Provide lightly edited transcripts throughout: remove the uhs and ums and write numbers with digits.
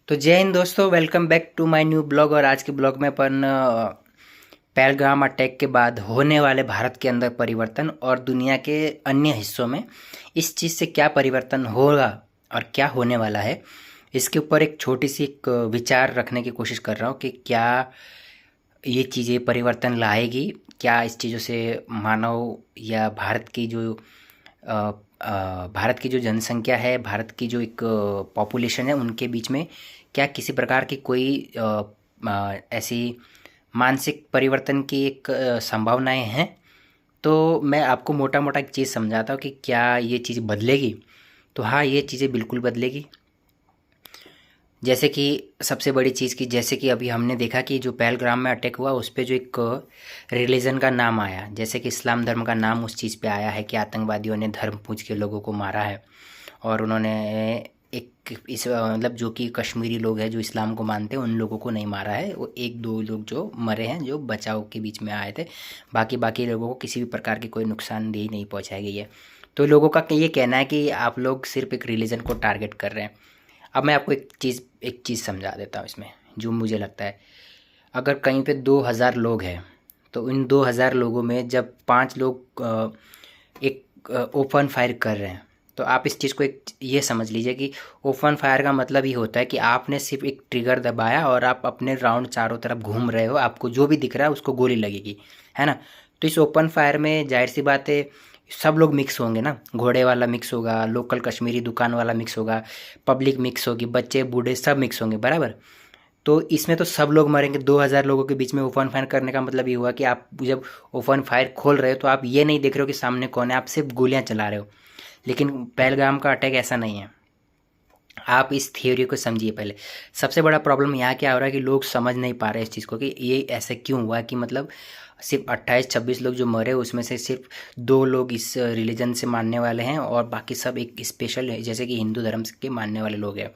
तो जय हिंद दोस्तों, welcome back to my new blog. और आज के ब्लॉग में अपन पहलगाम अटैक के बाद होने वाले भारत के अंदर परिवर्तन और दुनिया के अन्य हिस्सों में इस चीज़ से क्या परिवर्तन होगा और क्या होने वाला है, इसके ऊपर एक छोटी सी एक विचार रखने की कोशिश कर रहा हूँ कि क्या ये चीज़ें परिवर्तन लाएगी, क्या इस चीज़ों से मानव या भारत की जो जनसंख्या है, भारत की जो एक पॉपुलेशन है, उनके बीच में क्या किसी प्रकार की कोई ऐसी मानसिक परिवर्तन की एक संभावनाएं हैं। तो मैं आपको मोटा मोटा एक चीज़ समझाता हूँ कि क्या ये चीज़ बदलेगी। तो हाँ, ये चीज़ें बिल्कुल बदलेगी। जैसे कि सबसे बड़ी चीज़ की, जैसे कि अभी हमने देखा कि जो पहलगाम में अटैक हुआ उस पे जो एक रिलीजन का नाम आया, जैसे कि इस्लाम धर्म का नाम उस चीज़ पे आया है कि आतंकवादियों ने धर्म पूछ के लोगों को मारा है। और उन्होंने एक इस मतलब जो कि कश्मीरी लोग हैं जो इस्लाम को मानते हैं उन लोगों को नहीं मारा है, वो एक दो लोग जो मरे हैं जो बचाव के बीच में आए थे। बाकी बाकी लोगों को किसी भी प्रकार की कोई नुकसानदेही नहीं पहुंचाई गई है। तो लोगों का ये कहना है कि आप लोग सिर्फ एक रिलीजन को टारगेट कर रहे हैं। अब मैं आपको एक चीज़ समझा देता हूँ इसमें, जो मुझे लगता है। अगर कहीं पे 2000 लोग हैं तो इन 2000 लोगों में जब 5 लोग एक ओपन फायर कर रहे हैं, तो आप इस चीज़ को एक ये समझ लीजिए कि ओपन फायर का मतलब ये होता है कि आपने सिर्फ एक ट्रिगर दबाया और आप अपने राउंड चारों तरफ घूम रहे हो, आपको जो भी दिख रहा है उसको गोली लगेगी, है ना। तो इस ओपन फायर में जाहिर सी बात है सब लोग मिक्स होंगे ना, घोड़े वाला मिक्स होगा, लोकल कश्मीरी दुकान वाला मिक्स होगा, पब्लिक मिक्स होगी, बच्चे बूढ़े सब मिक्स होंगे, बराबर। तो इसमें तो सब लोग मरेंगे। 2000 लोगों के बीच में ओपन फायर करने का मतलब ये हुआ कि आप जब ओपन फायर खोल रहे हो तो आप ये नहीं देख रहे हो कि सामने कौन है, आप सिर्फ गोलियां चला रहे हो। लेकिन पहलगाम का अटैक ऐसा नहीं है। आप इस थियोरी को समझिए पहले। सबसे बड़ा प्रॉब्लम यहाँ क्या हो रहा है कि लोग समझ नहीं पा रहे इस चीज़ को कि ये ऐसे क्यों हुआ, कि मतलब सिर्फ 28-26 लोग जो मरे उसमें से सिर्फ 2 लोग इस रिलीजन से मानने वाले हैं और बाकी सब एक स्पेशल है, जैसे कि हिंदू धर्म के मानने वाले लोग हैं।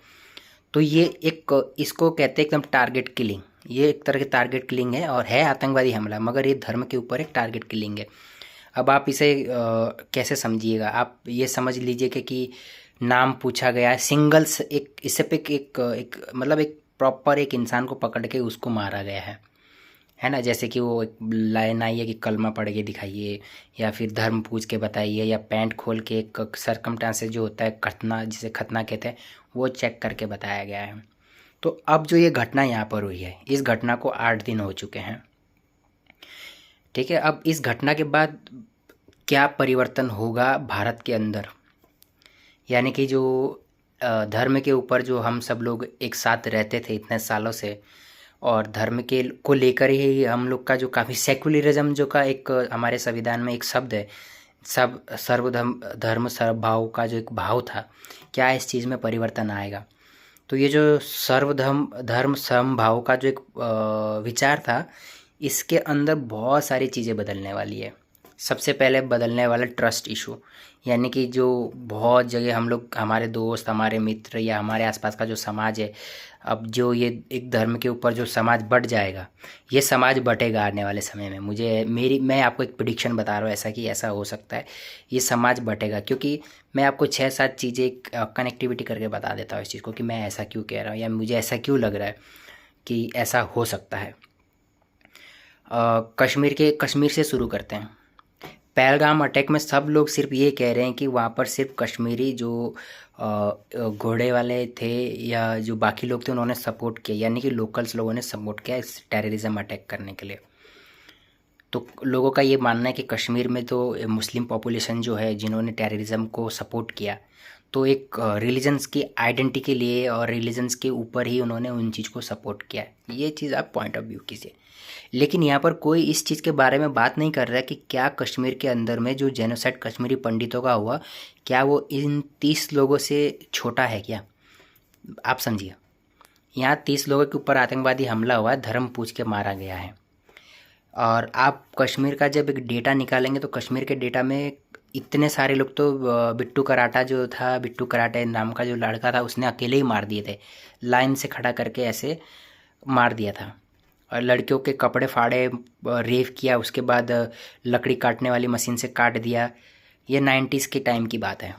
तो ये एक इसको कहते हैं एकदम टारगेट किलिंग। ये एक तरह की टारगेट किलिंग है और है आतंकवादी हमला, मगर ये धर्म के ऊपर एक टारगेट किलिंग है। अब आप इसे कैसे समझिएगा, आप ये समझ लीजिए कि नाम पूछा गया है, सिंगल्स एक इससे पे एक मतलब एक प्रॉपर एक इंसान को पकड़ के उसको मारा गया है ना। जैसे कि वो एक लाइन आई है कि कलमा पढ़ के दिखाइए, या फिर धर्म पूछ के बताइए, या पैंट खोल के एक सरकमस्टांसेस जो होता है, घटना जिसे खतना कहते हैं, वो चेक करके बताया गया है। तो अब जो ये घटना यहाँ पर हुई है, इस घटना को 8 दिन हो चुके हैं, ठीक है। अब इस घटना के बाद क्या परिवर्तन होगा भारत के अंदर, यानी कि जो धर्म के ऊपर जो हम सब लोग एक साथ रहते थे इतने सालों से, और धर्म के को लेकर ही हम लोग का जो काफ़ी सेकुलरिज्म जो का एक हमारे संविधान में एक शब्द है, सब सर्वधर्म धर्म सर्वभाव का जो एक भाव था, क्या इस चीज़ में परिवर्तन आएगा। तो ये जो सर्वधर्म धर्म समभाव का जो एक विचार था, इसके अंदर बहुत सारी चीज़ें बदलने वाली है। सबसे पहले बदलने वाला ट्रस्ट इशू, यानी कि जो बहुत जगह हम लोग, हमारे दोस्त, हमारे मित्र या हमारे आसपास का जो समाज है, अब जो ये एक धर्म के ऊपर जो समाज बट जाएगा, ये समाज बटेगा आने वाले समय में। मैं आपको एक प्रिडिक्शन बता रहा हूँ ऐसा कि ऐसा हो सकता है, ये समाज बटेगा। क्योंकि मैं आपको 6-7 चीज़ें कनेक्टिविटी करके बता देता हूँ इस चीज़ को कि मैं ऐसा क्यों कह रहा हूँ या मुझे ऐसा क्यों लग रहा है कि ऐसा हो सकता है। कश्मीर से शुरू करते हैं। पहलगाम अटैक में सब लोग सिर्फ ये कह रहे हैं कि वहाँ पर सिर्फ कश्मीरी जो घोड़े वाले थे या जो बाकी लोग थे उन्होंने सपोर्ट किया, यानी कि लोकल्स लोगों ने सपोर्ट किया इस टेररिज्म अटैक करने के लिए। तो लोगों का ये मानना है कि कश्मीर में तो मुस्लिम पॉपुलेशन जो है जिन्होंने टेररिज्म को सपोर्ट किया, तो एक रिलीजन्स की आइडेंटिटी के लिए और रिलीजन्स के ऊपर ही उन्होंने उन चीज़ को सपोर्ट किया। ये चीज़ आप पॉइंट ऑफ व्यू कीजिए। लेकिन यहाँ पर कोई इस चीज़ के बारे में बात नहीं कर रहा है कि क्या कश्मीर के अंदर में जो जेनोसाइड कश्मीरी पंडितों का हुआ, क्या वो इन 30 लोगों से छोटा है क्या। आप समझिए, यहाँ 30 लोगों के ऊपर आतंकवादी हमला हुआ, धर्म पूछ के मारा गया है। और आप कश्मीर का जब एक डेटा निकालेंगे तो कश्मीर के डेटा में इतने सारे लोग तो बिट्टू कराटा जो था, बिट्टू कराटे नाम का जो लड़का था, उसने अकेले ही मार दिए थे, लाइन से खड़ा करके ऐसे मार दिया था। और लड़कियों के कपड़े फाड़े, रेप किया, उसके बाद लकड़ी काटने वाली मशीन से काट दिया। ये 90s के टाइम की बात है।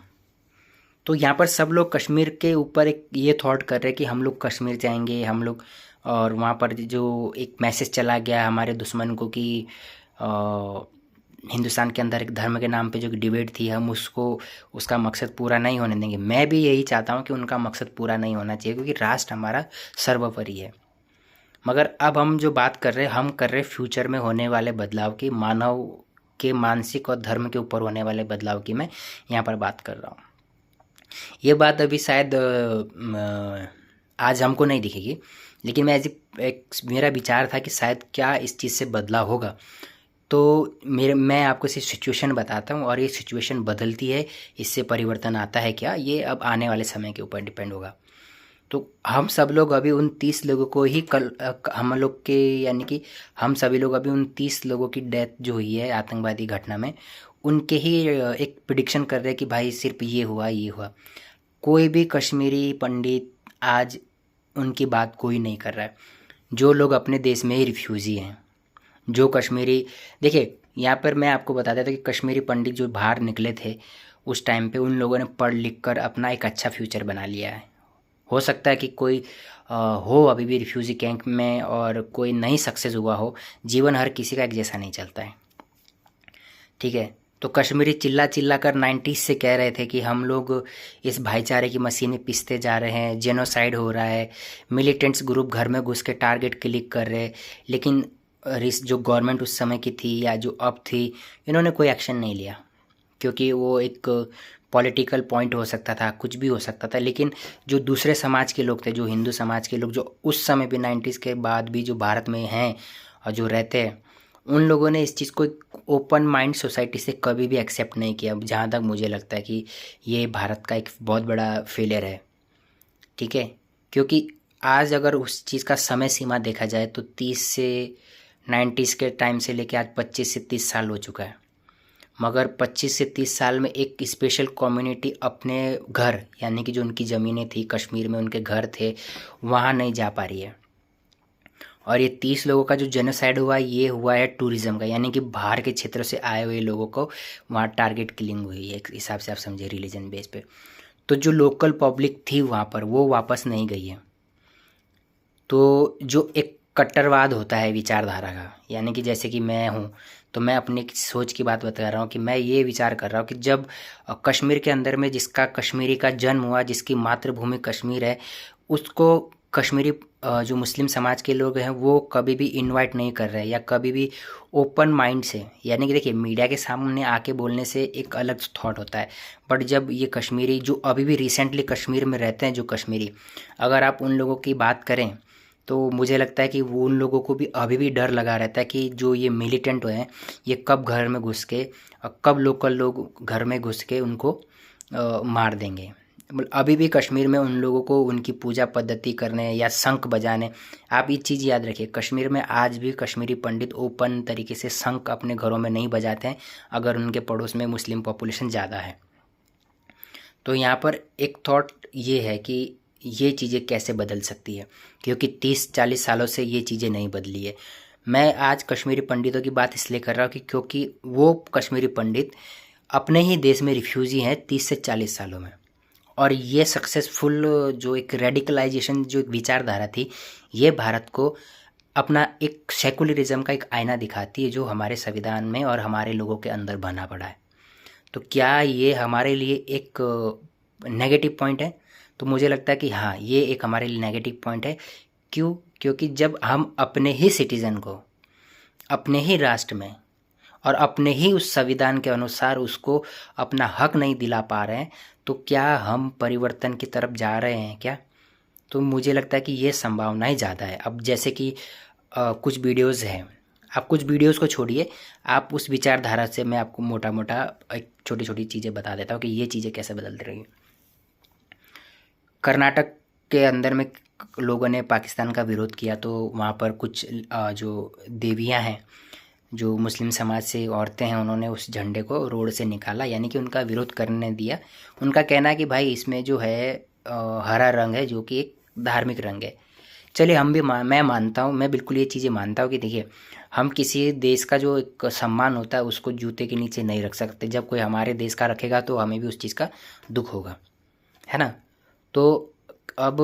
तो यहाँ पर सब लोग कश्मीर के ऊपर एक ये थॉट कर रहे हैं कि हम लोग कश्मीर जाएंगे हम लोग, और वहाँ पर जो एक मैसेज चला गया हमारे दुश्मन को कि हिंदुस्तान के अंदर एक धर्म के नाम पे जो डिबेट थी हम उसको, उसका मकसद पूरा नहीं होने देंगे। मैं भी यही चाहता हूँ कि उनका मकसद पूरा नहीं होना चाहिए, क्योंकि राष्ट्र हमारा सर्वोपरि है। मगर अब हम जो बात कर रहे हैं, हम कर रहे हैं फ्यूचर में होने वाले बदलाव की, मानव के मानसिक और धर्म के ऊपर होने वाले बदलाव की मैं यहाँ पर बात कर रहा हूँ। ये बात अभी शायद आज हमको नहीं दिखेगी, लेकिन मैं एक मेरा विचार था कि शायद क्या इस चीज़ से बदलाव होगा। तो मैं आपको इसे सिचुएशन बताता हूँ, और ये सिचुएशन बदलती है, इससे परिवर्तन आता है क्या, ये अब आने वाले समय के ऊपर डिपेंड होगा। तो हम सब लोग अभी उन 30 लोगों को ही हम लोग के, यानी कि हम सभी लोग अभी उन 30 लोगों की डेथ जो हुई है आतंकवादी घटना में, उनके ही एक प्रिडिक्शन कर रहे हैं कि भाई सिर्फ ये हुआ ये हुआ। कोई भी कश्मीरी पंडित आज उनकी बात कोई नहीं कर रहा है। जो लोग अपने देश में ही रिफ्यूज़ी हैं, जो कश्मीरी, देखिए यहाँ पर मैं आपको बता देता कि कश्मीरी पंडित जो बाहर निकले थे उस टाइम पे, उन लोगों ने पढ़ लिख कर अपना एक अच्छा फ्यूचर बना लिया है। हो सकता है कि कोई हो अभी भी रिफ्यूज़ी कैंप में और कोई नहीं सक्सेस हुआ हो। जीवन हर किसी का एक जैसा नहीं चलता है, ठीक है। तो कश्मीरी चिल्ला चिल्ला कर 90s से कह रहे थे कि हम लोग इस भाईचारे की मशीन में पिसते जा रहे हैं, जेनोसाइड हो रहा है, मिलिटेंट्स ग्रुप घर में घुस के टारगेट क्लिक कर रहे हैं। लेकिन जो गवर्नमेंट उस समय की थी या जो अब थी, इन्होंने कोई एक्शन नहीं लिया, क्योंकि वो एक पॉलिटिकल पॉइंट हो सकता था, कुछ भी हो सकता था। लेकिन जो दूसरे समाज के लोग थे, जो हिंदू समाज के लोग, जो उस समय भी 90s के बाद भी जो भारत में हैं और जो रहते हैं, उन लोगों ने इस चीज़ को ओपन माइंड सोसाइटी से कभी भी एक्सेप्ट नहीं किया। जहाँ तक मुझे लगता है कि ये भारत का एक बहुत बड़ा फेलियर है, ठीक है। क्योंकि आज अगर उस चीज़ का समय सीमा देखा जाए तो 30 से 90s के टाइम से लेकर आज 25 से 30 साल हो चुका है। मगर 25 से 30 साल में एक स्पेशल कम्युनिटी अपने घर, यानी कि जो उनकी ज़मीनें थी कश्मीर में, उनके घर थे, वहाँ नहीं जा पा रही है। और ये 30 लोगों का जो जेनोसाइड हुआ, ये हुआ है टूरिज़्म का, यानी कि बाहर के क्षेत्रों से आए हुए लोगों को वहाँ टारगेट किलिंग हुई है, एक हिसाब से आप समझे, रिलीजन बेस पे। तो जो लोकल पब्लिक थी वहाँ पर, वो वापस नहीं गई है। तो जो एक कट्टरवाद होता है विचारधारा का, यानी कि जैसे कि मैं हूँ, तो मैं अपनी सोच की बात बता रहा हूँ कि मैं ये विचार कर रहा हूँ कि जब कश्मीर के अंदर में जिसका कश्मीरी का जन्म हुआ, जिसकी मातृभूमि कश्मीर है, उसको कश्मीरी जो मुस्लिम समाज के लोग हैं वो कभी भी इनवाइट नहीं कर रहे हैं, या कभी भी ओपन माइंड से, यानी कि देखिए मीडिया के सामने आके बोलने से एक अलग थॉट होता है, बट जब ये कश्मीरी जो अभी भी रिसेंटली कश्मीर में रहते हैं, जो कश्मीरी, अगर आप उन लोगों की बात करें तो मुझे लगता है कि वो उन लोगों को भी अभी भी डर लगा रहता है कि जो ये मिलिटेंट हैं ये कब घर में घुस के, कब लोकल लोग घर में घुस के उनको मार देंगे। अभी भी कश्मीर में उन लोगों को उनकी पूजा पद्धति करने या शंख बजाने, आप ये चीज़ याद रखिए, कश्मीर में आज भी कश्मीरी पंडित ओपन तरीके से शंख अपने घरों में नहीं बजाते हैं अगर उनके पड़ोस में मुस्लिम पॉपुलेशन ज़्यादा है। तो यहाँ पर एक थॉट ये है कि ये चीज़ें कैसे बदल सकती है, क्योंकि 30-40 सालों से ये चीज़ें नहीं बदली है। मैं आज कश्मीरी पंडितों की बात इसलिए कर रहा हूँ कि क्योंकि वो कश्मीरी पंडित अपने ही देश में रिफ्यूज़ी हैं 30 से 40 सालों में, और ये सक्सेसफुल जो एक रेडिकलाइजेशन जो एक विचारधारा थी, ये भारत को अपना एक सेकुलरिज्म का एक आईना दिखाती है जो हमारे संविधान में और हमारे लोगों के अंदर बना पड़ा है। तो क्या ये हमारे लिए एक नेगेटिव पॉइंट है? तो मुझे लगता है कि हाँ, ये एक हमारे लिए नेगेटिव पॉइंट है। क्यों? क्योंकि जब हम अपने ही सिटीज़न को अपने ही राष्ट्र में और अपने ही उस संविधान के अनुसार उसको अपना हक नहीं दिला पा रहे हैं, तो क्या हम परिवर्तन की तरफ जा रहे हैं क्या? तो मुझे लगता है कि ये संभावना ही ज़्यादा है। अब जैसे कि कुछ वीडियोज़ हैं, आप कुछ वीडियोज़ को छोड़िए, आप उस विचारधारा से मैं आपको मोटा मोटा एक छोटी छोटी चीज़ें बता देता हूँ कि ये चीज़ें कैसे बदल रही हैं। कर्नाटक के अंदर में लोगों ने पाकिस्तान का विरोध किया, तो वहाँ पर कुछ जो देवियाँ हैं, जो मुस्लिम समाज से औरतें हैं, उन्होंने उस झंडे को रोड से निकाला, यानी कि उनका विरोध करने दिया। उनका कहना है कि भाई इसमें जो है हरा रंग है, जो कि एक धार्मिक रंग है। चलिए, हम भी मैं मानता हूँ, मैं बिल्कुल ये चीज़ें मानता हूँ कि देखिए, हम किसी देश का जो एक सम्मान होता है उसको जूते के नीचे नहीं रख सकते। जब कोई हमारे देश का रखेगा तो हमें भी उस चीज़ का दुख होगा। है ना। तो अब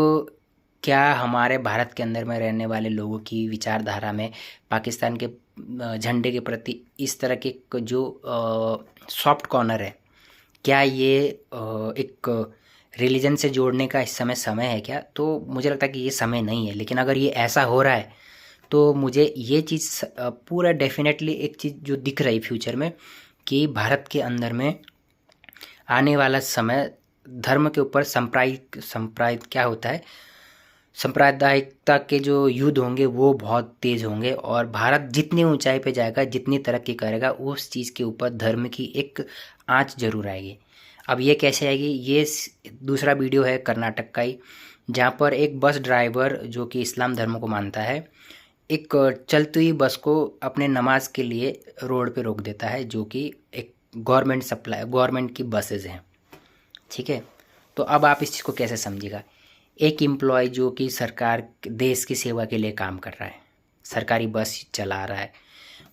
क्या हमारे भारत के अंदर में रहने वाले लोगों की विचारधारा में पाकिस्तान के झंडे के प्रति इस तरह के जो सॉफ्ट कॉर्नर है, क्या ये एक रिलीजन से जोड़ने का इस समय है क्या? तो मुझे लगता है कि ये समय नहीं है। लेकिन अगर ये ऐसा हो रहा है तो मुझे ये चीज़ पूरा डेफिनेटली एक चीज़ जो दिख रही फ्यूचर में कि भारत के अंदर में आने वाला समय धर्म के ऊपर संप्रायिक क्या होता है, सांप्रदायिकता के जो युद्ध होंगे वो बहुत तेज़ होंगे, और भारत जितनी ऊंचाई पे जाएगा, जितनी तरक्की करेगा, उस चीज़ के ऊपर धर्म की एक आंच जरूर आएगी। अब ये कैसे आएगी? ये दूसरा वीडियो है कर्नाटक का ही, जहाँ पर एक बस ड्राइवर जो कि इस्लाम धर्म को मानता है, एक चलती हुई बस को अपने नमाज के लिए रोड पे रोक देता है, जो कि एक गवर्नमेंट की बसेज हैं। ठीक है, तो अब आप इस चीज़ को कैसे समझिएगा? एक एम्प्लॉय जो कि सरकार देश की सेवा के लिए काम कर रहा है, सरकारी बस चला रहा है,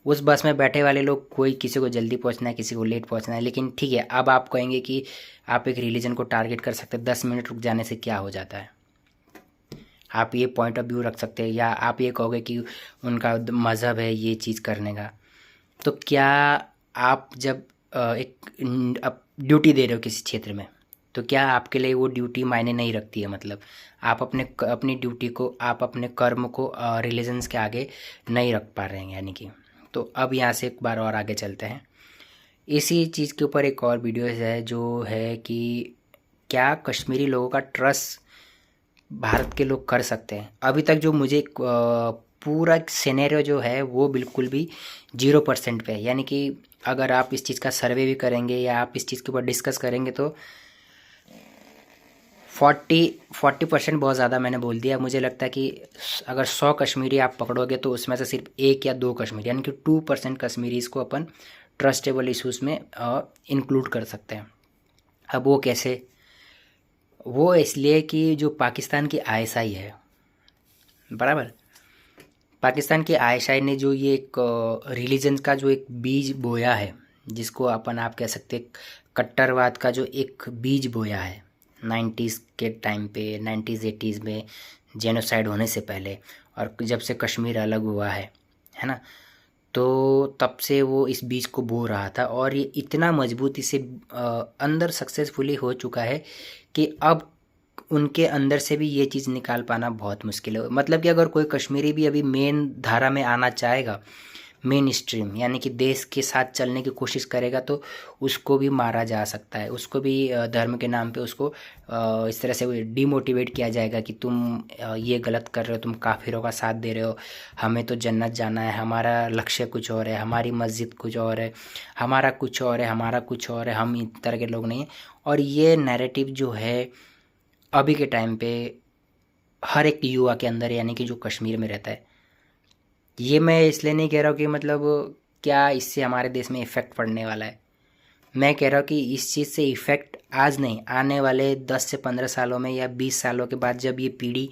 उस बस में बैठे वाले लोग, कोई किसी को जल्दी पहुंचना है, किसी को लेट पहुंचना है, लेकिन ठीक है, अब आप कहेंगे कि आप एक रिलीजन को टारगेट कर सकते हैं, 10 मिनट रुक जाने से क्या हो जाता है, आप ये पॉइंट ऑफ व्यू रख सकते हैं, या आप ये कहोगे कि उनका मज़हब है ये चीज़ करने का। तो क्या आप जब एक ड्यूटी दे रहे हो किसी क्षेत्र में, तो क्या आपके लिए वो ड्यूटी मायने नहीं रखती है? मतलब आप अपनी ड्यूटी को, आप अपने कर्म को रिलीजन्स के आगे नहीं रख पा रहे हैं, यानी कि। तो अब यहाँ से एक बार और आगे चलते हैं, इसी चीज़ के ऊपर एक और वीडियो है जो है कि क्या कश्मीरी लोगों का ट्रस्ट भारत के लोग कर सकते हैं? अभी तक जो मुझे पूरा सिनेरियो जो है वो बिल्कुल भी 0% पे है, यानी कि अगर आप इस चीज़ का सर्वे भी करेंगे या आप इस चीज़ के ऊपर डिस्कस करेंगे तो 40% बहुत ज़्यादा मैंने बोल दिया। मुझे लगता है कि अगर 100 कश्मीरी आप पकड़ोगे तो उसमें से सिर्फ 1 या 2 कश्मीरी, यानी कि 2% कश्मीरीज़ को अपन ट्रस्टेबल इशूज़ में इंक्लूड कर सकते हैं। अब वो कैसे? वो इसलिए कि जो पाकिस्तान की आईएसआई है, बराबर, पाकिस्तान की आईएसआई ने जो ये एक रिलीजन का जो एक बीज बोया है, जिसको अपन आप कह सकते हैं कट्टरवाद का जो एक बीज बोया है 90s के टाइम पे, 90s 80s में जेनोसाइड होने से पहले, और जब से कश्मीर अलग हुआ है ना, तो तब से वो इस बीज को बो रहा था, और ये इतना मजबूती से अंदर सक्सेसफुली हो चुका है कि अब उनके अंदर से भी ये चीज़ निकाल पाना बहुत मुश्किल है। मतलब कि अगर कोई कश्मीरी भी अभी मेन धारा में आना चाहेगा, मेन स्ट्रीम, यानी कि देश के साथ चलने की कोशिश करेगा, तो उसको भी मारा जा सकता है, उसको भी धर्म के नाम पे उसको इस तरह से डिमोटिवेट किया जाएगा कि तुम ये गलत कर रहे हो, तुम काफिरों का साथ दे रहे हो, हमें तो जन्नत जाना है, हमारा लक्ष्य कुछ और है, हमारी मस्जिद कुछ और है, हमारा कुछ और है, हमारा कुछ और है, हम इस तरह के लोग नहीं हैं। और ये नैरेटिव जो है अभी के टाइम पे हर एक युवा के अंदर, यानी कि जो कश्मीर में रहता है, ये मैं इसलिए नहीं कह रहा हूँ कि मतलब क्या इससे हमारे देश में इफ़ेक्ट पड़ने वाला है, मैं कह रहा हूँ कि इस चीज़ से इफ़ेक्ट आज नहीं, आने वाले 10 से 15 सालों में या 20 सालों के बाद जब ये पीढ़ी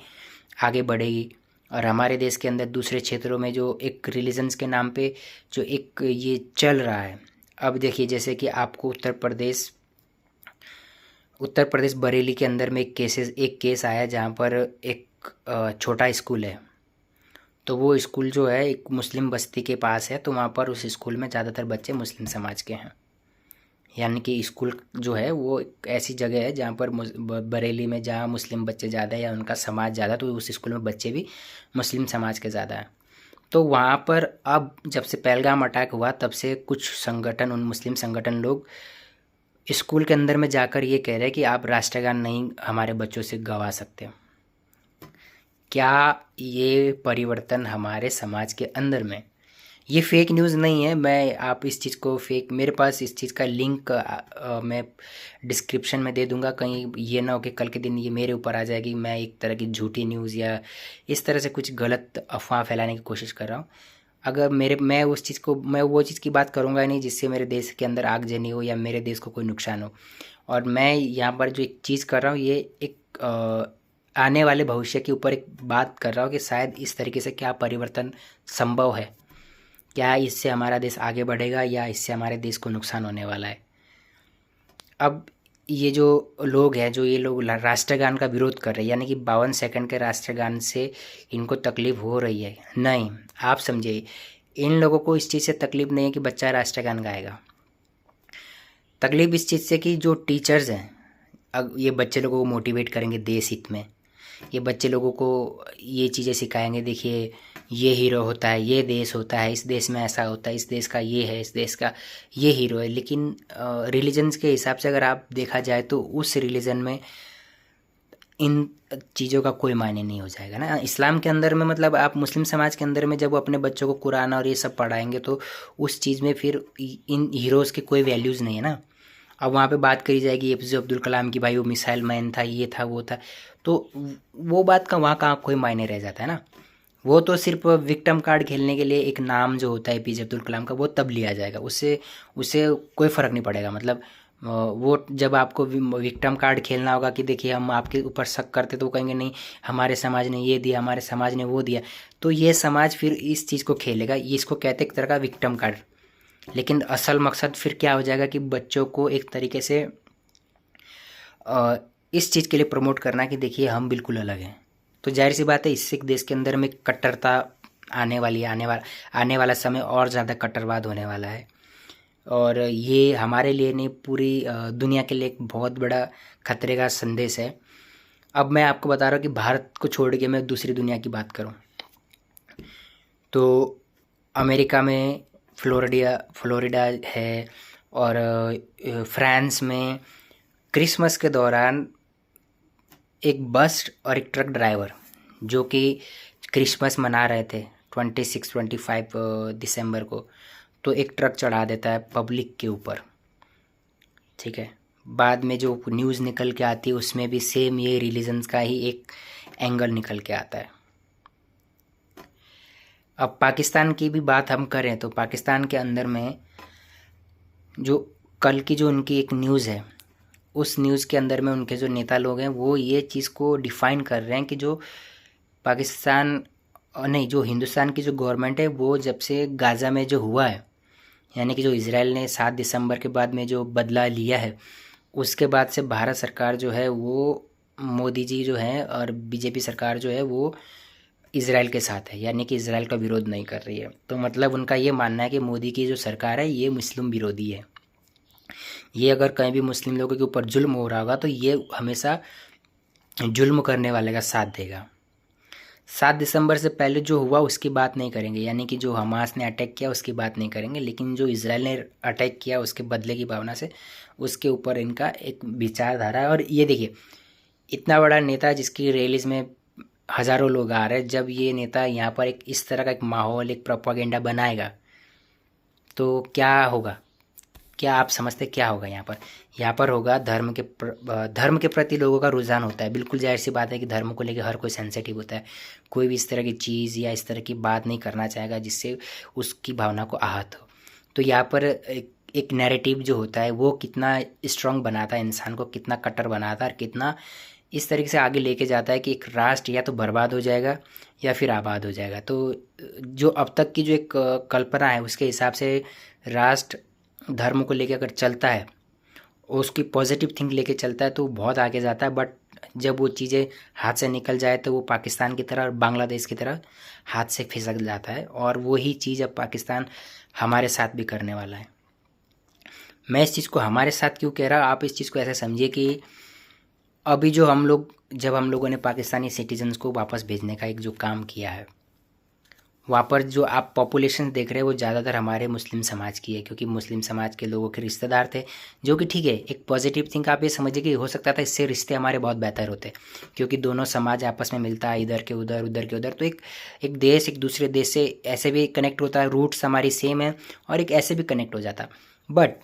आगे बढ़ेगी और हमारे देश के अंदर दूसरे क्षेत्रों में जो एक रिलीजन्स के नाम पे जो एक ये चल रहा है। अब देखिए, जैसे कि आपको उत्तर प्रदेश बरेली के अंदर में एक केस आया जहाँ पर एक छोटा स्कूल है, तो वो स्कूल जो है एक मुस्लिम बस्ती के पास है, तो वहाँ पर उस स्कूल में ज़्यादातर बच्चे मुस्लिम समाज के हैं, यानी कि स्कूल जो है वो एक ऐसी जगह है जहाँ पर बरेली में जहाँ मुस्लिम बच्चे ज़्यादा है या उनका समाज ज़्यादा, तो उस स्कूल में बच्चे भी मुस्लिम समाज के ज़्यादा हैं। तो वहाँ पर अब जब से पहलगाम अटैक हुआ तब से कुछ संगठन, उन मुस्लिम संगठन लोग स्कूल के अंदर में जाकर ये कह रहे हैं कि आप राष्ट्रगान नहीं हमारे बच्चों से गवा सकते। क्या ये परिवर्तन हमारे समाज के अंदर में, ये फेक न्यूज़ नहीं है, मैं आप इस चीज़ को फेक, मेरे पास इस चीज़ का लिंक मैं डिस्क्रिप्शन में दे दूंगा, कहीं ये ना हो कि कल के दिन ये मेरे ऊपर आ जाएगी मैं एक तरह की झूठी न्यूज़ या इस तरह से कुछ गलत अफवाह फैलाने की कोशिश कर रहा हूँ। अगर मैं वो चीज़ की बात करूँगा नहीं जिससे मेरे देश के अंदर आगजनी हो या मेरे देश को कोई नुकसान हो। और मैं यहाँ पर जो एक चीज़ कर रहा हूँ, ये एक आने वाले भविष्य के ऊपर एक बात कर रहा हूँ कि शायद इस तरीके से क्या परिवर्तन संभव है, क्या इससे हमारा देश आगे बढ़ेगा या इससे हमारे देश को नुकसान होने वाला है। अब ये जो लोग हैं, जो ये लोग राष्ट्रगान का विरोध कर रहे हैं, यानी कि 52 सेकंड के राष्ट्रगान से इनको तकलीफ हो रही है, नहीं, आप समझिए, इन लोगों को इस चीज़ से तकलीफ नहीं है कि बच्चा राष्ट्रगान गाएगा। तकलीफ इस चीज़ से कि जो टीचर्स हैं, अब ये बच्चे लोगों को मोटिवेट करेंगे देश हित में, ये बच्चे लोगों को ये चीज़ें सिखाएंगे, देखिए ये हीरो होता है, ये देश होता है, इस देश में ऐसा होता है, इस देश का ये है, इस देश का ये हीरो है। लेकिन रिलीजन्स के हिसाब से अगर आप देखा जाए तो उस रिलीजन में इन चीज़ों का कोई मायने नहीं हो जाएगा ना। इस्लाम के अंदर में मतलब आप मुस्लिम समाज के अंदर में जब वो अपने बच्चों को कुरान और ये सब पढ़ाएंगे तो उस चीज़ में फिर इन हीरोज़ की कोई वैल्यूज़ नहीं है ना। अब वहाँ पे बात करी जाएगी एपीजे अब्दुल कलाम की, भाई वो मिसाइल मैन था, ये था, वो था, तो वो बात का वहाँ का कोई मायने रह जाता है ना। वो तो सिर्फ विक्टिम कार्ड खेलने के लिए एक नाम जो होता है एपीजे अब्दुल कलाम का, वो तब लिया जाएगा, उससे उससे कोई फ़र्क नहीं पड़ेगा। मतलब वो जब आपको विक्टिम कार्ड खेलना होगा कि देखिए हम आपके ऊपर शक करते, तो वो कहेंगे नहीं हमारे समाज ने ये दिया, हमारे समाज ने वो दिया, तो ये समाज फिर इस चीज़ को खेलेगा, इसको कहते एक तरह का विक्टिम कार्ड। लेकिन असल मकसद फिर क्या हो जाएगा कि बच्चों को एक तरीके से इस चीज़ के लिए प्रमोट करना कि देखिए हम बिल्कुल अलग हैं। तो जाहिर सी बात है इससे देश के अंदर में कट्टरता आने वाली है, आने वाला समय और ज़्यादा कट्टरवाद होने वाला है, और ये हमारे लिए नहीं, पूरी दुनिया के लिए एक बहुत बड़ा खतरे का संदेश है। अब मैं आपको बता रहा हूँ कि भारत को छोड़ के मैं दूसरी दुनिया की बात करूँ तो अमेरिका में फ्लोरिडा है, और फ्रांस में क्रिसमस के दौरान एक बस और एक ट्रक ड्राइवर जो कि क्रिसमस मना रहे थे 25 दिसंबर को, तो एक ट्रक चढ़ा देता है पब्लिक के ऊपर, ठीक है। बाद में जो न्यूज़ निकल के आती है उसमें भी सेम ये रिलीजन्स का ही एक एंगल निकल के आता है। अब पाकिस्तान की भी बात हम करें तो पाकिस्तान के अंदर में जो कल की जो उनकी एक न्यूज़ है, उस न्यूज़ के अंदर में उनके जो नेता लोग हैं वो ये चीज़ को डिफ़ाइन कर रहे हैं कि जो पाकिस्तान नहीं, जो हिंदुस्तान की जो गवर्नमेंट है वो जब से गाज़ा में जो हुआ है, यानी कि जो इजराइल ने 7 दिसंबर के बाद में जो बदला लिया है, उसके बाद से भारत सरकार जो है वो, मोदी जी जो है और बीजेपी सरकार जो है वो इजराइल के साथ है, यानी कि इजराइल का विरोध नहीं कर रही है। तो मतलब उनका ये मानना है कि मोदी की जो सरकार है ये मुस्लिम विरोधी है, ये अगर कहीं भी मुस्लिम लोगों के ऊपर जुल्म हो रहा होगा तो ये हमेशा जुल्म करने वाले का साथ देगा। 7 दिसंबर से पहले जो हुआ उसकी बात नहीं करेंगे, यानी कि जो हमास ने अटैक किया उसकी बात नहीं करेंगे, लेकिन जो इजराइल ने अटैक किया उसके बदले की भावना से उसके ऊपर इनका एक विचारधारा है। और ये देखिए इतना बड़ा नेता जिसकी रैलीज में हज़ारों लोग आ रहे हैं, जब ये नेता यहाँ पर एक इस तरह का एक माहौल, एक प्रोपागेंडा बनाएगा तो क्या होगा, क्या आप समझते क्या होगा यहाँ पर होगा धर्म के प्रति लोगों का रुझान होता है। बिल्कुल जाहिर सी बात है कि धर्म को लेकर हर कोई सेंसिटिव होता है, कोई भी इस तरह की चीज़ या इस तरह की बात नहीं करना चाहेगा जिससे उसकी भावना को आहत हो। तो यहाँ पर एक नैरेटिव जो होता है वो कितना स्ट्रांग बनाता है इंसान को, कितना कट्टर बनाता है और कितना इस तरीके से आगे लेके जाता है कि एक राष्ट्र या तो बर्बाद हो जाएगा या फिर आबाद हो जाएगा। तो जो अब तक की जो एक कल्पना है उसके हिसाब से राष्ट्र धर्म को लेकर अगर चलता है, उसकी पॉजिटिव थिंक लेके चलता है तो बहुत आगे जाता है। बट जब वो चीज़ें हाथ से निकल जाए तो वो पाकिस्तान की तरह और बांग्लादेश की तरह हाथ से फिसक जाता है, और वही चीज़ अब पाकिस्तान हमारे साथ भी करने वाला है। मैं इस चीज़ को हमारे साथ क्यों कह रहा, आप इस चीज़ को ऐसे समझिए कि अभी जो जब हम लोगों ने पाकिस्तानी सिटीजन्स को वापस भेजने का एक जो काम किया है, वहाँ पर जो आप पॉपुलेशन देख रहे हैं वो ज़्यादातर हमारे मुस्लिम समाज की है, क्योंकि मुस्लिम समाज के लोगों के रिश्तेदार थे, जो कि ठीक है, एक पॉजिटिव थिंक आप ये समझिए कि हो सकता था इससे रिश्ते हमारे बहुत बेहतर होते, क्योंकि दोनों समाज आपस में मिलता है, इधर के उधर उधर के उधर, तो एक देश एक दूसरे देश से ऐसे भी कनेक्ट होता है, रूट्स हमारी सेम है और एक ऐसे भी कनेक्ट हो जाता। बट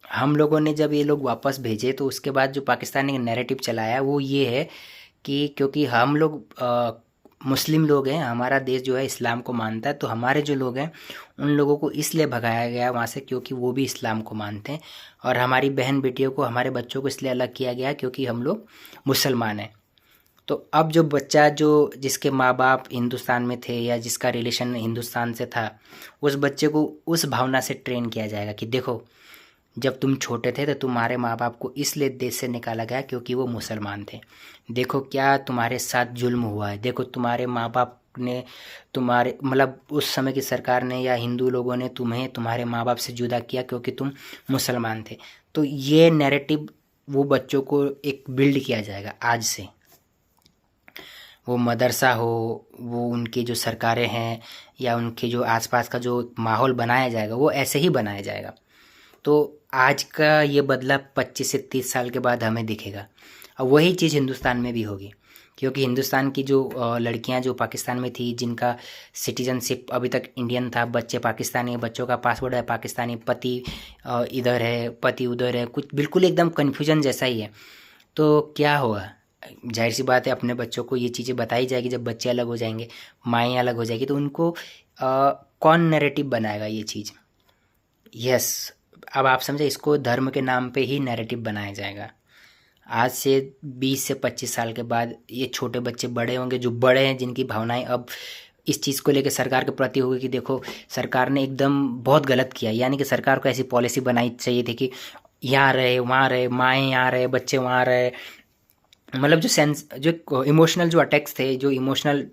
हम लोगों ने जब ये लोग वापस भेजे तो उसके बाद जो पाकिस्तान ने नैरेटिव चलाया वो ये है कि क्योंकि हम लोग मुस्लिम लोग हैं, हमारा देश जो है इस्लाम को मानता है, तो हमारे जो लोग हैं उन लोगों को इसलिए भगाया गया वहाँ से क्योंकि वो भी इस्लाम को मानते हैं, और हमारी बहन बेटियों को, हमारे बच्चों को इसलिए अलग किया गया क्योंकि हम लोग मुसलमान हैं। तो अब जो बच्चा जो जिसके माँ बाप हिंदुस्तान में थे या जिसका रिलेशन हिंदुस्तान से था, उस बच्चे को उस भावना से ट्रेन किया जाएगा कि देखो जब तुम छोटे थे तो तुम्हारे माँ बाप को इसलिए देश से निकाला गया क्योंकि वो मुसलमान थे। देखो क्या तुम्हारे साथ जुल्म हुआ है, देखो तुम्हारे माँ बाप ने तुम्हारे मतलब उस समय की सरकार ने या हिंदू लोगों ने तुम्हें तुम्हारे माँ बाप से जुदा किया क्योंकि तुम मुसलमान थे। तो ये नैरेटिव वो बच्चों को एक बिल्ड किया जाएगा आज से, वो मदरसा हो, वो उनकी जो सरकारें हैं या उनके जो आसपास का जो माहौल बनाया जाएगा वो ऐसे ही बनाया जाएगा। तो आज का ये बदलाव 25 से 30 साल के बाद हमें दिखेगा और वही चीज़ हिंदुस्तान में भी होगी, क्योंकि हिंदुस्तान की जो लड़कियां जो पाकिस्तान में थी जिनका सिटीजनशिप अभी तक इंडियन था, बच्चे पाकिस्तानी है, बच्चों का पासपोर्ट है पाकिस्तानी, पति इधर है पति उधर है, कुछ बिल्कुल एकदम कन्फ्यूजन जैसा ही है। तो क्या होगा, जाहिर सी बात है अपने बच्चों को ये चीज़ें बताई जाएगी, जब बच्चे अलग हो जाएंगे, माएँ अलग हो जाएगी, तो उनको कौन नैरेटिव बनाएगा ये चीज़। यस, अब आप समझे, इसको धर्म के नाम पे ही नैरेटिव बनाया जाएगा। आज से 20 से 25 साल के बाद ये छोटे बच्चे बड़े होंगे, जो बड़े हैं जिनकी भावनाएं अब इस चीज़ को लेकर सरकार के प्रति होगी कि देखो सरकार ने एकदम बहुत गलत किया, यानी कि सरकार को ऐसी पॉलिसी बनाई चाहिए थी कि यहाँ रहे वहाँ रहे, माएँ यहाँ रहे बच्चे वहाँ रहे, मतलब जो सेंस जो इमोशनल जो अटैक्स थे, जो इमोशनल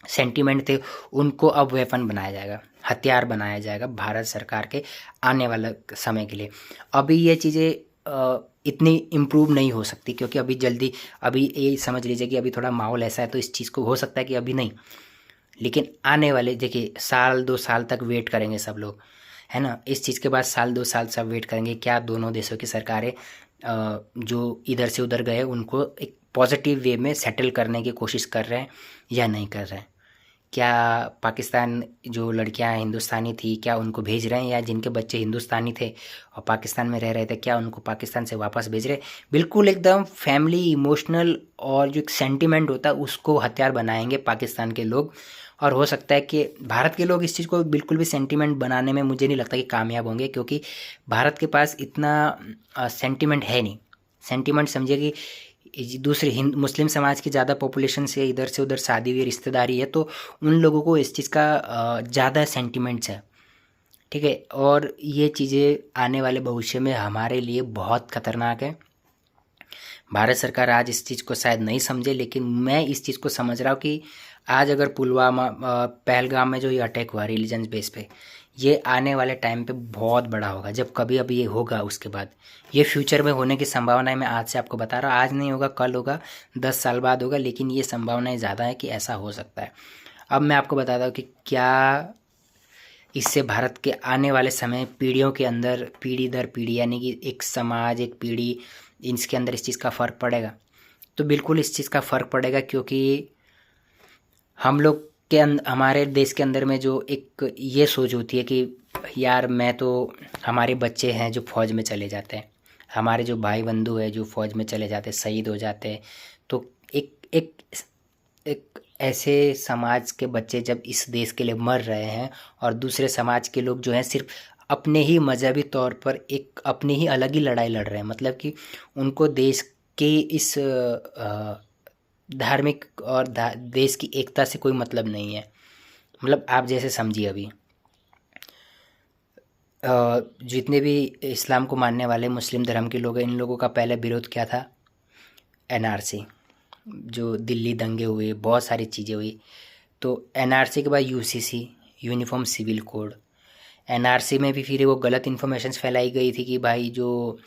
सेंटिमेंट थे, उनको अब वेपन बनाया जाएगा, हथियार बनाया जाएगा भारत सरकार के आने वाले समय के लिए। अभी ये चीज़ें इतनी इम्प्रूव नहीं हो सकती क्योंकि अभी जल्दी, अभी ये समझ लीजिए कि अभी थोड़ा माहौल ऐसा है तो इस चीज़ को हो सकता है कि अभी नहीं, लेकिन आने वाले देखिए 1-2 साल तक वेट करेंगे सब लोग, है ना। इस चीज़ के बाद 1-2 साल सब वेट करेंगे क्या दोनों देशों की सरकारें जो इधर से उधर गए उनको एक पॉजिटिव वे में सेटल करने की कोशिश कर रहे हैं या नहीं कर रहे हैं। क्या पाकिस्तान जो लड़कियां हिंदुस्तानी थी क्या उनको भेज रहे हैं, या जिनके बच्चे हिंदुस्तानी थे और पाकिस्तान में रह रहे थे क्या उनको पाकिस्तान से वापस भेज रहे हैं। बिल्कुल एकदम फैमिली इमोशनल और जो एक सेंटिमेंट होता है उसको हथियार बनाएंगे पाकिस्तान के लोग, और हो सकता है कि भारत के लोग इस चीज़ को बिल्कुल भी सेंटिमेंट बनाने में मुझे नहीं लगता कि कामयाब होंगे, क्योंकि भारत के पास इतना सेंटिमेंट है नहीं। सेंटिमेंट समझिए कि दूसरे मुस्लिम समाज की ज़्यादा पॉपुलेशन से इधर से उधर शादी हुई रिश्तेदारी है, तो उन लोगों को इस चीज़ का ज़्यादा सेंटिमेंट्स है, ठीक है। और ये चीज़ें आने वाले भविष्य में हमारे लिए बहुत खतरनाक है। भारत सरकार आज इस चीज़ को शायद नहीं समझे, लेकिन मैं इस चीज़ को समझ रहा हूँ कि आज अगर पुलवामा पहलगाम में जो ये अटैक हुआ रिलीजन बेस पे, ये आने वाले टाइम पे बहुत बड़ा होगा। जब कभी अब ये होगा उसके बाद ये फ्यूचर में होने की संभावना है, मैं आज से आपको बता रहा हूँ। आज नहीं होगा, कल होगा, 10 साल बाद होगा, लेकिन ये संभावनाएं ज़्यादा है कि ऐसा हो सकता है। अब मैं आपको बताता हूँ कि क्या इससे भारत के आने वाले समय पीढ़ियों के अंदर, पीढ़ी दर पीढ़ी, यानी कि एक समाज एक पीढ़ी, इसके अंदर इस चीज़ का फ़र्क पड़ेगा। तो बिल्कुल इस चीज़ का फ़र्क पड़ेगा, क्योंकि हम लोग के हमारे देश के अंदर में जो एक ये सोच होती है कि यार मैं तो, हमारे बच्चे हैं जो फ़ौज में चले जाते हैं, हमारे जो भाई बंधु है जो फ़ौज में चले जाते हैं, शहीद हो जाते हैं, तो एक एक एक ऐसे समाज के बच्चे जब इस देश के लिए मर रहे हैं और दूसरे समाज के लोग जो हैं सिर्फ अपने ही मजहबी तौर पर एक अपनी ही अलग ही लड़ाई लड़ रहे हैं, मतलब कि उनको देश के इस धार्मिक और देश की एकता से कोई मतलब नहीं है। मतलब आप जैसे समझिए अभी जितने भी इस्लाम को मानने वाले मुस्लिम धर्म के लोग हैं, इन लोगों का पहले विरोध क्या था, एनआरसी, जो दिल्ली दंगे हुए, बहुत सारी चीज़ें हुई। तो एनआरसी के बाद UCC, uniform civil code, NRC में भी फिर वो गलत इन्फॉर्मेशन फैलाई गई थी कि भाई जो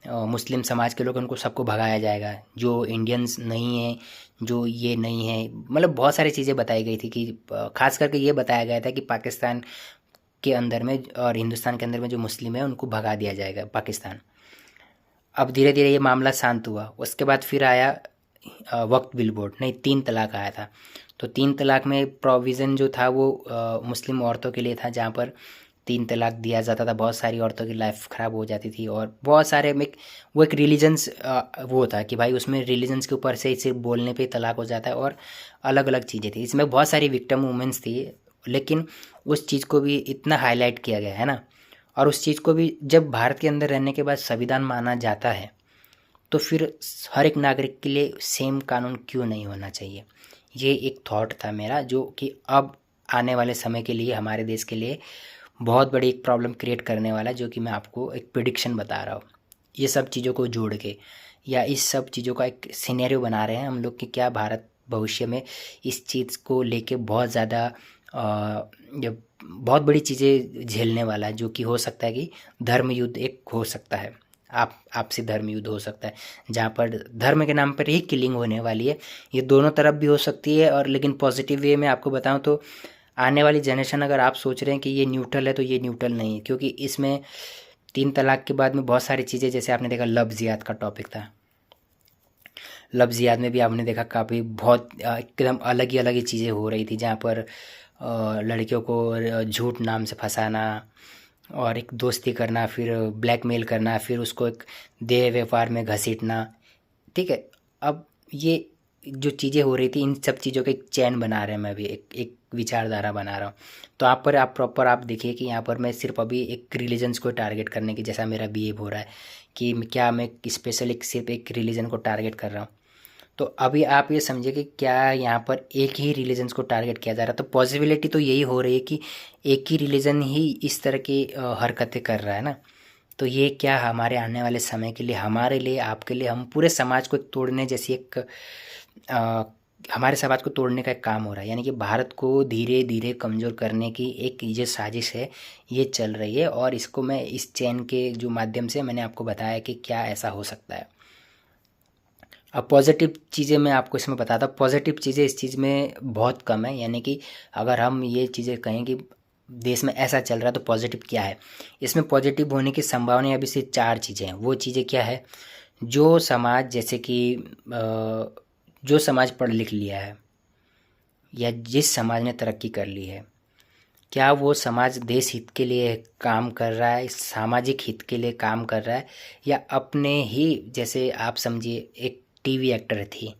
मुस्लिम समाज के लोग उनको सबको भगाया जाएगा, जो इंडियंस नहीं है, जो ये नहीं है, मतलब बहुत सारी चीज़ें बताई गई थी कि खास करके ये बताया गया था कि पाकिस्तान के अंदर में और हिंदुस्तान के अंदर में जो मुस्लिम है उनको भगा दिया जाएगा पाकिस्तान। अब धीरे धीरे ये मामला शांत हुआ, उसके बाद फिर आया वक्फ बिल बोर्ड, नहीं 3 तलाक आया था। तो 3 तलाक में प्रोविज़न जो था वो मुस्लिम औरतों के लिए था, जहाँ पर 3 तलाक दिया जाता था, बहुत सारी औरतों की लाइफ ख़राब हो जाती थी, और बहुत सारे में वो एक रिलीजन्स वो था कि भाई उसमें रिलीजन्स के ऊपर से सिर्फ बोलने पे तलाक हो जाता है, और अलग अलग चीज़ें थी, इसमें बहुत सारी विक्टिम वुमेंस थी, लेकिन उस चीज़ को भी इतना हाईलाइट किया गया है ना। और उस चीज़ को भी जब भारत के अंदर रहने के बाद संविधान माना जाता है, तो फिर हर एक नागरिक के लिए सेम कानून क्यों नहीं होना चाहिए। ये एक थॉट था मेरा, जो कि अब आने वाले समय के लिए हमारे देश के लिए बहुत बड़ी एक प्रॉब्लम क्रिएट करने वाला है, जो कि मैं आपको एक प्रिडिक्शन बता रहा हूँ। ये सब चीज़ों को जोड़ के या इस सब चीज़ों का एक सिनेरियो बना रहे हैं हम लोग कि क्या भारत भविष्य में इस चीज़ को लेके बहुत ज़्यादा जब बहुत बड़ी चीज़ें झेलने वाला है, जो कि हो सकता है कि धर्म युद्ध एक हो सकता है, आपसी धर्म युद्ध हो सकता है, जहाँ पर धर्म के नाम पर ही किलिंग होने वाली है। ये दोनों तरफ भी हो सकती है, और लेकिन पॉजिटिव वे में आपको बताऊं तो आने वाली जनरेशन, अगर आप सोच रहे हैं कि ये न्यूट्रल है, तो ये न्यूट्रल नहीं है, क्योंकि इसमें 3 तलाक के बाद में बहुत सारी चीज़ें, जैसे आपने देखा लफ्ज़ियात का टॉपिक था, लफ्ज़ियात में भी आपने देखा काफ़ी बहुत एकदम अलग ही चीज़ें हो रही थी, जहाँ पर लड़कियों को झूठ नाम से फंसाना और एक दोस्ती करना, फिर ब्लैकमेल करना, फिर उसको एक देह व्यापार में घसीटना। ठीक है, अब ये जो चीज़ें हो रही थी, इन सब चीज़ों का एक चैन बना रहे हैं, मैं भी एक विचारधारा बना रहा हूँ। तो आप पर आप प्रॉपर आप देखिए कि यहाँ पर मैं सिर्फ अभी एक रिलीजन्स को टारगेट करने की, जैसा मेरा बिहेव हो रहा है कि क्या मैं स्पेशल एक सिर्फ एक रिलीजन को टारगेट कर रहा हूँ। तो अभी आप ये समझिए कि क्या यहाँ पर एक ही रिलीजन्स को टारगेट किया जा रहा है, तो पॉसिबिलिटी तो यही हो रही है कि एक ही रिलीजन ही इस तरह की हरकतें कर रहा है ना। तो ये क्या हमारे आने वाले समय के लिए, हमारे लिए, आपके लिए, हम पूरे समाज को तोड़ने जैसी एक अ, हमारे समाज को तोड़ने का एक काम हो रहा है, यानी कि भारत को धीरे धीरे कमज़ोर करने की एक ये साजिश है, ये चल रही है। और इसको मैं इस चैन के जो माध्यम से मैंने आपको बताया कि क्या ऐसा हो सकता है। अब पॉजिटिव चीज़ें मैं आपको इसमें बताता हूँ। पॉजिटिव चीज़ें इस चीज़ में बहुत कम है, यानी कि अगर हम ये चीज़ें कहें कि देश में ऐसा चल रहा है तो पॉजिटिव क्या है, इसमें पॉजिटिव होने की संभावना अभी सिर्फ 4 चीज़ें हैं। वो चीज़ें क्या है? जो समाज, जैसे कि जो समाज पढ़ लिख लिया है या जिस समाज ने तरक्की कर ली है, क्या वो समाज देश हित के लिए काम कर रहा है, सामाजिक हित के लिए काम कर रहा है, या अपने ही, जैसे आप समझिए एक टीवी एक्टर थी,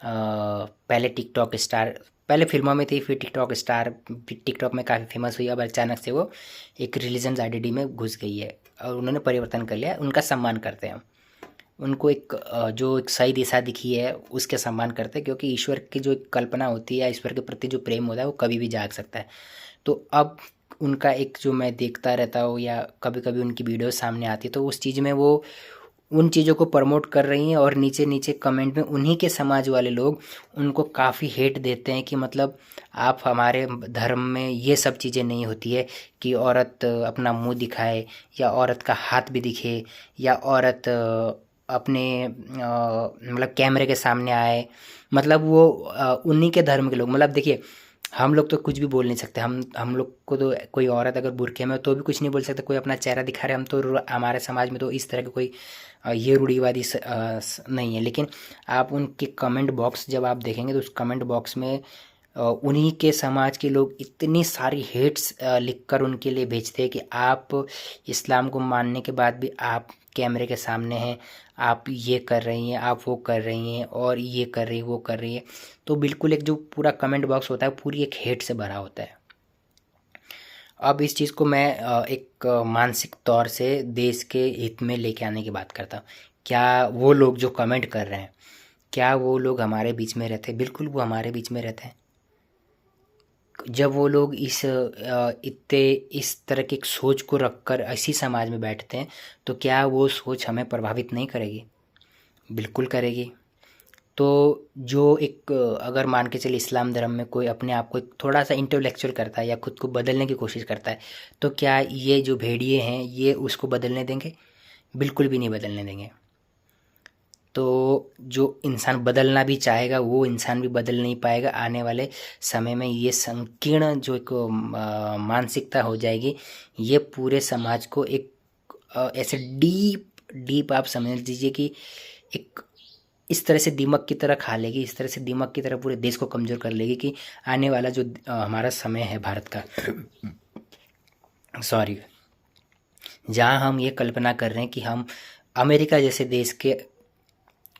पहले टिकटॉक स्टार, पहले फिल्मों में थी, फिर टिकटॉक स्टार, टिकटॉक में काफ़ी फेमस हुई, अब अचानक से वो एक रिलीजन आइडेंटिटी में घुस गई है और उन्होंने परिवर्तन कर लिया। उनका सम्मान करते हैं, उनको एक जो एक सही दिशा दिखी है उसके सम्मान करते हैं, क्योंकि ईश्वर की जो एक कल्पना होती है, ईश्वर के प्रति जो प्रेम होता है वो कभी भी जाग सकता है। तो अब उनका एक जो मैं देखता रहता हूँ या कभी कभी उनकी वीडियो सामने आती है, तो उस चीज़ में वो उन चीज़ों को प्रमोट कर रही हैं, और नीचे नीचे कमेंट में उन्हीं के समाज वाले लोग उनको काफ़ी हेट देते हैं कि मतलब आप, हमारे धर्म में ये सब चीज़ें नहीं होती है कि औरत अपना मुंह दिखाए, या औरत का हाथ भी दिखे, या औरत अपने मतलब कैमरे के सामने आए। मतलब वो उन्हीं के धर्म के लोग, मतलब देखिए हम लोग तो कुछ भी बोल नहीं सकते, हम लोग को तो कोई औरत अगर बुर्के में हो तो भी कुछ नहीं बोल सकते, कोई अपना चेहरा दिखा रहे हम तो, हमारे समाज में तो इस तरह के कोई ये रूढ़िवादी नहीं है। लेकिन आप उनके कमेंट बॉक्स जब आप देखेंगे तो उस कमेंट बॉक्स में उन्हीं के समाज के लोग इतनी सारी हेट्स लिखकर उनके लिए भेजते हैं कि आप इस्लाम को मानने के बाद भी आप कैमरे के सामने हैं, आप ये कर रही हैं, आप वो कर रही हैं, और ये कर रही, वो कर रही है। तो बिल्कुल एक जो पूरा कमेंट बॉक्स होता है पूरी एक हेट से भरा होता है। अब इस चीज़ को मैं एक मानसिक तौर से देश के हित में लेके आने की बात करता हूँ। क्या वो लोग जो कमेंट कर रहे हैं, क्या वो लोग हमारे बीच में रहते हैं? बिल्कुल वो हमारे बीच में रहते हैं। जब वो लोग इतने इस तरह की एक सोच को रखकर इसी समाज में बैठते हैं, तो क्या वो सोच हमें प्रभावित नहीं करेगी? बिल्कुल करेगी। तो जो एक अगर मान के चलिए इस्लाम धर्म में कोई अपने आप को एक थोड़ा सा इंटेलेक्चुअल करता है या खुद को बदलने की कोशिश करता है, तो क्या ये जो भेड़िए हैं ये उसको बदलने देंगे? बिल्कुल भी नहीं बदलने देंगे। तो जो इंसान बदलना भी चाहेगा वो इंसान भी बदल नहीं पाएगा। आने वाले समय में ये संकीर्ण जो एक मानसिकता हो जाएगी, ये पूरे समाज को एक ऐसे डीप डीप आप समझ लीजिए कि एक इस तरह से दीमक की तरह खा लेगी, इस तरह से दीमक की तरह पूरे देश को कमज़ोर कर लेगी कि आने वाला जो हमारा समय है भारत का, सॉरी, जहाँ हम ये कल्पना कर रहे हैं कि हम अमेरिका जैसे देश के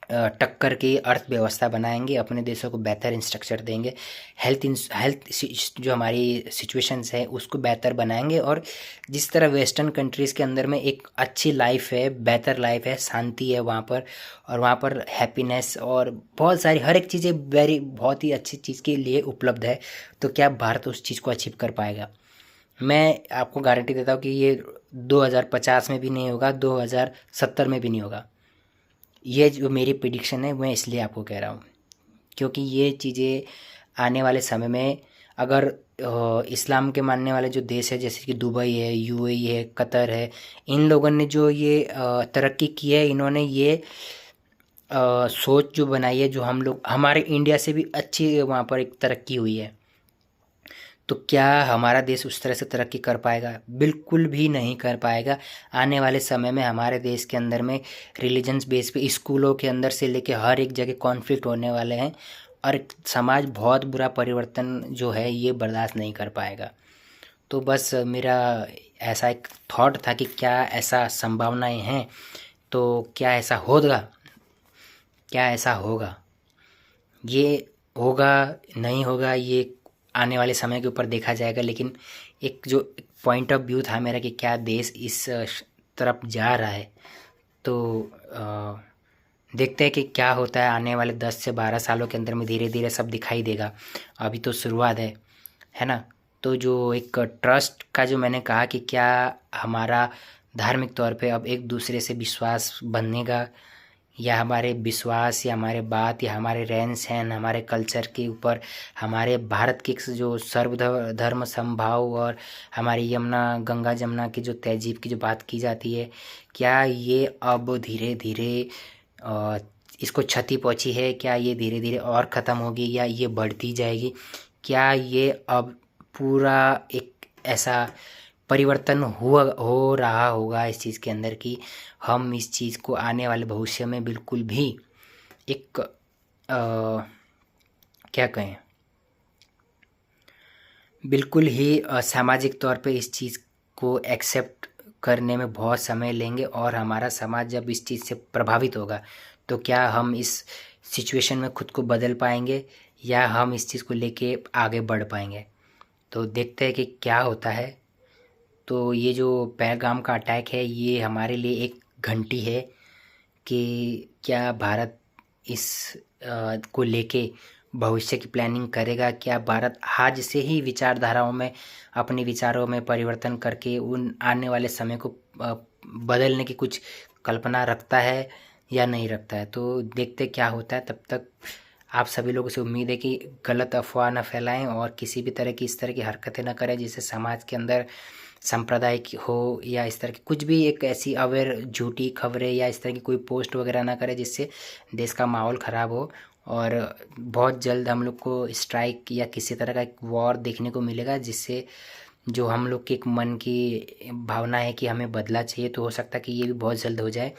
टक्कर की अर्थव्यवस्था बनाएंगे, अपने देशों को बेहतर इंस्ट्रक्चर देंगे, हेल्थ जो हमारी सिचुएशंस है उसको बेहतर बनाएंगे, और जिस तरह वेस्टर्न कंट्रीज़ के अंदर में एक अच्छी लाइफ है, बेहतर लाइफ है, शांति है वहाँ पर, और वहाँ पर हैप्पीनेस और बहुत सारी हर एक चीज़ें बहुत ही अच्छी चीज़ के लिए उपलब्ध है। तो क्या भारत उस चीज़ को अचीव कर पाएगा? मैं आपको गारंटी देता हूँ कि ये 2050 में भी नहीं होगा, 2070 में भी नहीं होगा। ये जो मेरी प्रिडिक्शन है मैं इसलिए आपको कह रहा हूँ, क्योंकि ये चीज़ें आने वाले समय में अगर इस्लाम के मानने वाले जो देश है जैसे कि दुबई है, यूएई है, कतर है, इन लोगों ने जो ये तरक्की की है, इन्होंने ये सोच जो बनाई है, जो हम लोग हमारे इंडिया से भी अच्छी वहाँ पर एक तरक्की हुई है, तो क्या हमारा देश उस तरह से तरक्की कर पाएगा? बिल्कुल भी नहीं कर पाएगा। आने वाले समय में हमारे देश के अंदर में रिलीजन्स बेस पे स्कूलों के अंदर से लेके हर एक जगह कॉन्फ्लिक्ट होने वाले हैं, और समाज बहुत बुरा परिवर्तन जो है ये बर्दाश्त नहीं कर पाएगा। तो बस मेरा ऐसा एक थॉट था कि क्या ऐसा संभावनाएं हैं, तो क्या ऐसा होगा, क्या ऐसा होगा, ये होगा नहीं होगा ये आने वाले समय के ऊपर देखा जाएगा। लेकिन एक जो पॉइंट ऑफ व्यू था मेरा कि क्या देश इस तरफ जा रहा है, तो देखते हैं कि क्या होता है आने वाले 10 से 12 सालों के अंदर में। धीरे धीरे सब दिखाई देगा, अभी तो शुरुआत है ना। तो जो एक ट्रस्ट का जो मैंने कहा कि क्या हमारा धार्मिक तौर पे अब एक दूसरे से विश्वास बनेगा, या हमारे विश्वास या हमारे बात या हमारे रहन सहन हमारे कल्चर के ऊपर, हमारे भारत की जो सर्वधर्म समभाव और हमारी यमुना गंगा जमुना की जो तहजीब की जो बात की जाती है, क्या ये अब धीरे धीरे इसको क्षति पहुंची है? क्या ये धीरे धीरे और ख़त्म होगी या ये बढ़ती जाएगी? क्या ये अब पूरा एक ऐसा परिवर्तन हो रहा होगा इस चीज़ के अंदर कि हम इस चीज़ को आने वाले भविष्य में बिल्कुल भी एक क्या कहें, बिल्कुल ही सामाजिक तौर पे इस चीज़ को एक्सेप्ट करने में बहुत समय लेंगे, और हमारा समाज जब इस चीज़ से प्रभावित होगा तो क्या हम इस सिचुएशन में खुद को बदल पाएंगे या हम इस चीज़ को लेके आगे बढ़ पाएंगे? तो देखते हैं कि क्या होता है। तो ये जो पहलगाम का अटैक है ये हमारे लिए एक घंटी है कि क्या भारत इस को लेके भविष्य की प्लानिंग करेगा? क्या भारत आज से ही विचारधाराओं में अपने विचारों में परिवर्तन करके उन आने वाले समय को बदलने की कुछ कल्पना रखता है या नहीं रखता है? तो देखते क्या होता है। तब तक आप सभी लोगों से उम्मीद है कि गलत अफवाह न फैलाएं और किसी भी तरह की इस तरह की हरकतें न करें जिससे समाज के अंदर सांप्रदायिक हो या इस तरह की कुछ भी एक ऐसी अवेयर झूठी खबरें या इस तरह की कोई पोस्ट वगैरह ना करें जिससे देश का माहौल ख़राब हो। और बहुत जल्द हम लोग को स्ट्राइक या किसी तरह का एक वॉर देखने को मिलेगा, जिससे जो हम लोग के एक मन की भावना है कि हमें बदला चाहिए, तो हो सकता है कि ये भी बहुत जल्द हो जाए।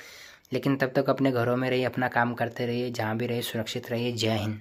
लेकिन तब तक अपने घरों में रहिए, अपना काम करते रहिए, जहाँ भी रहिए सुरक्षित रहिए। जय हिंद।